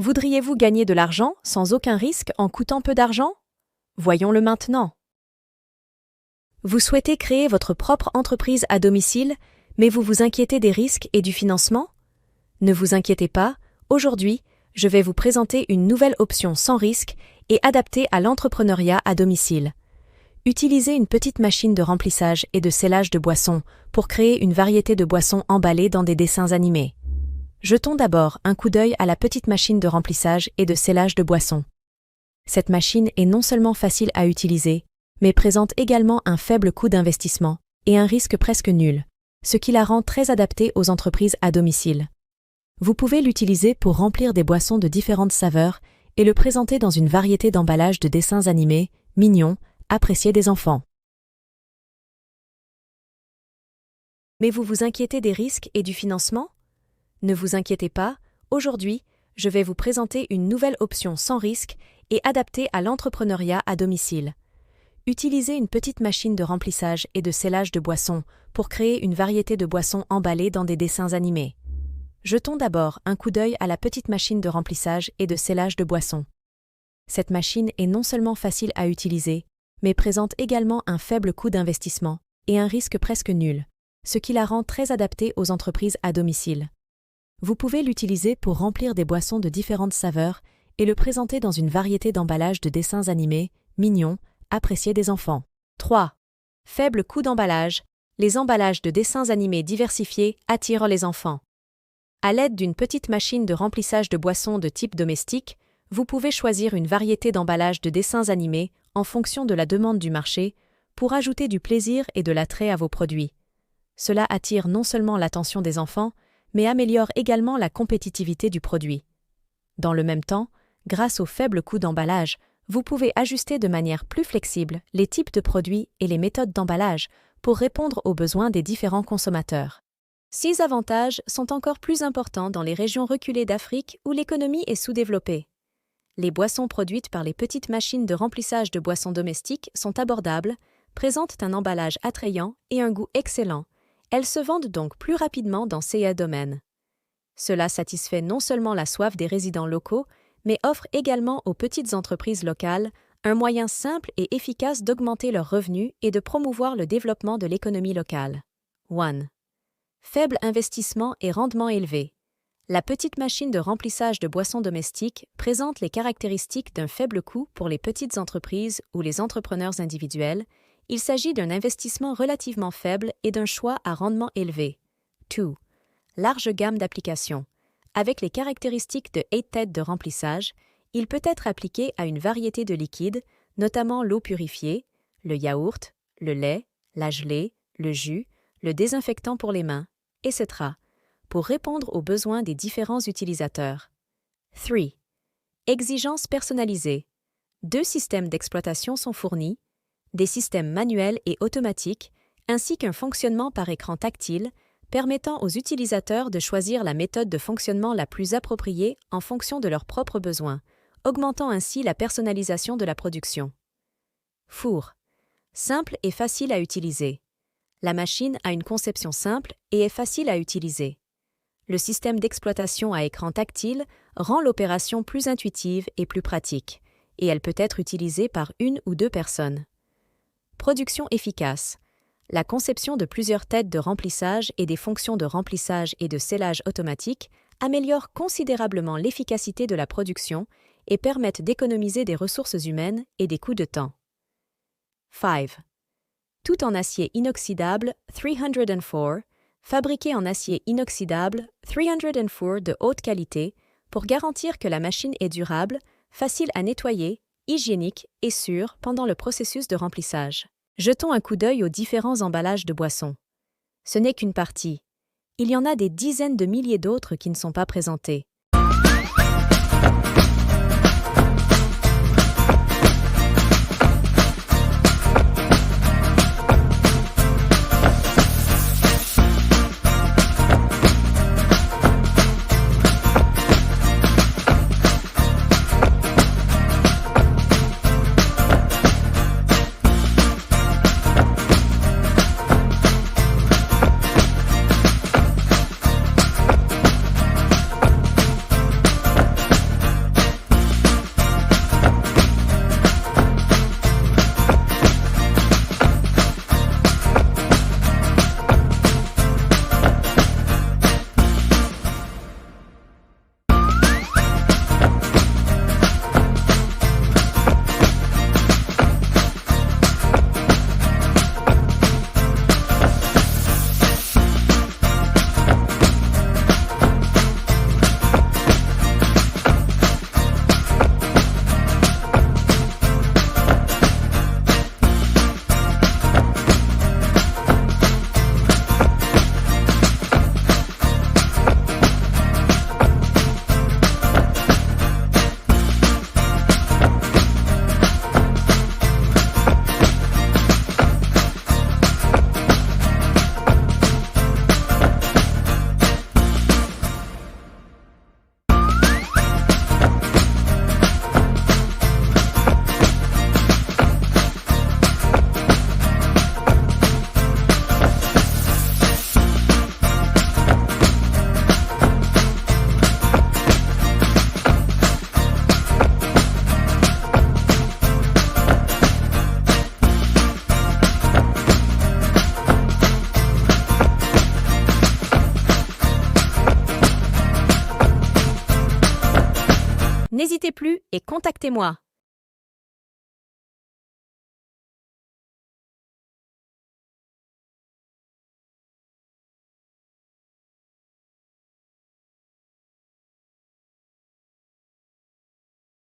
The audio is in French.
Voudriez-vous gagner de l'argent sans aucun risque en coûtant peu d'argent? Voyons-le maintenant. Vous souhaitez créer votre propre entreprise à domicile, mais vous vous inquiétez des risques et du financement? Ne vous inquiétez pas, aujourd'hui, je vais vous présenter une nouvelle option sans risque et adaptée à l'entrepreneuriat à domicile. Utilisez une petite machine de remplissage et de scellage de boissons pour créer une variété de boissons emballées dans des dessins animés. Jetons d'abord un coup d'œil à la petite machine de remplissage et de scellage de boissons. Cette machine est non seulement facile à utiliser, mais présente également un faible coût d'investissement et un risque presque nul, ce qui la rend très adaptée aux entreprises à domicile. Vous pouvez l'utiliser pour remplir des boissons de différentes saveurs et le présenter dans une variété d'emballages de dessins animés, mignons, appréciés des enfants. Mais vous vous inquiétez des risques et du financement? Ne vous inquiétez pas, aujourd'hui, je vais vous présenter une nouvelle option sans risque et adaptée à l'entrepreneuriat à domicile. Utilisez une petite machine de remplissage et de scellage de boissons pour créer une variété de boissons emballées dans des dessins animés. Jetons d'abord un coup d'œil à la petite machine de remplissage et de scellage de boissons. Cette machine est non seulement facile à utiliser, mais présente également un faible coût d'investissement et un risque presque nul, ce qui la rend très adaptée aux entreprises à domicile. Vous pouvez l'utiliser pour remplir des boissons de différentes saveurs et le présenter dans une variété d'emballages de dessins animés, mignons, appréciés des enfants. 3. Faible coût d'emballage. Les emballages de dessins animés diversifiés attirent les enfants. À l'aide d'une petite machine de remplissage de boissons de type domestique, vous pouvez choisir une variété d'emballages de dessins animés en fonction de la demande du marché pour ajouter du plaisir et de l'attrait à vos produits. Cela attire non seulement l'attention des enfants, mais améliore également la compétitivité du produit. Dans le même temps, grâce au faible coût d'emballage, vous pouvez ajuster de manière plus flexible les types de produits et les méthodes d'emballage pour répondre aux besoins des différents consommateurs. Ces avantages sont encore plus importants dans les régions reculées d'Afrique où l'économie est sous-développée. Les boissons produites par les petites machines de remplissage de boissons domestiques sont abordables, présentent un emballage attrayant et un goût excellent. Elles se vendent donc plus rapidement dans ces domaines. Cela satisfait non seulement la soif des résidents locaux, mais offre également aux petites entreprises locales un moyen simple et efficace d'augmenter leurs revenus et de promouvoir le développement de l'économie locale. 1. Faible investissement et rendement élevé. La petite machine de remplissage de boissons domestiques présente les caractéristiques d'un faible coût pour les petites entreprises ou les entrepreneurs individuels. Il s'agit d'un investissement relativement faible et d'un choix à rendement élevé. 2. Large gamme d'applications. Avec les caractéristiques de 8 têtes de remplissage, il peut être appliqué à une variété de liquides, notamment l'eau purifiée, le yaourt, le lait, la gelée, le jus, le désinfectant pour les mains, etc., pour répondre aux besoins des différents utilisateurs. 3. Exigences personnalisées. 2 systèmes d'exploitation sont fournis, des systèmes manuels et automatiques, ainsi qu'un fonctionnement par écran tactile, permettant aux utilisateurs de choisir la méthode de fonctionnement la plus appropriée en fonction de leurs propres besoins, augmentant ainsi la personnalisation de la production. Four. Simple et facile à utiliser. La machine a une conception simple et est facile à utiliser. Le système d'exploitation à écran tactile rend l'opération plus intuitive et plus pratique, et elle peut être utilisée par 1 ou 2 personnes. Production efficace. La conception de plusieurs têtes de remplissage et des fonctions de remplissage et de scellage automatique améliore considérablement l'efficacité de la production et permettent d'économiser des ressources humaines et des coûts de temps. 5. Tout en acier inoxydable 304, fabriqué en acier inoxydable 304 de haute qualité pour garantir que la machine est durable, facile à nettoyer, hygiénique et sûre pendant le processus de remplissage. Jetons un coup d'œil aux différents emballages de boissons. Ce n'est qu'une partie. Il y en a des dizaines de milliers d'autres qui ne sont pas présentés. N'hésitez plus et contactez-moi.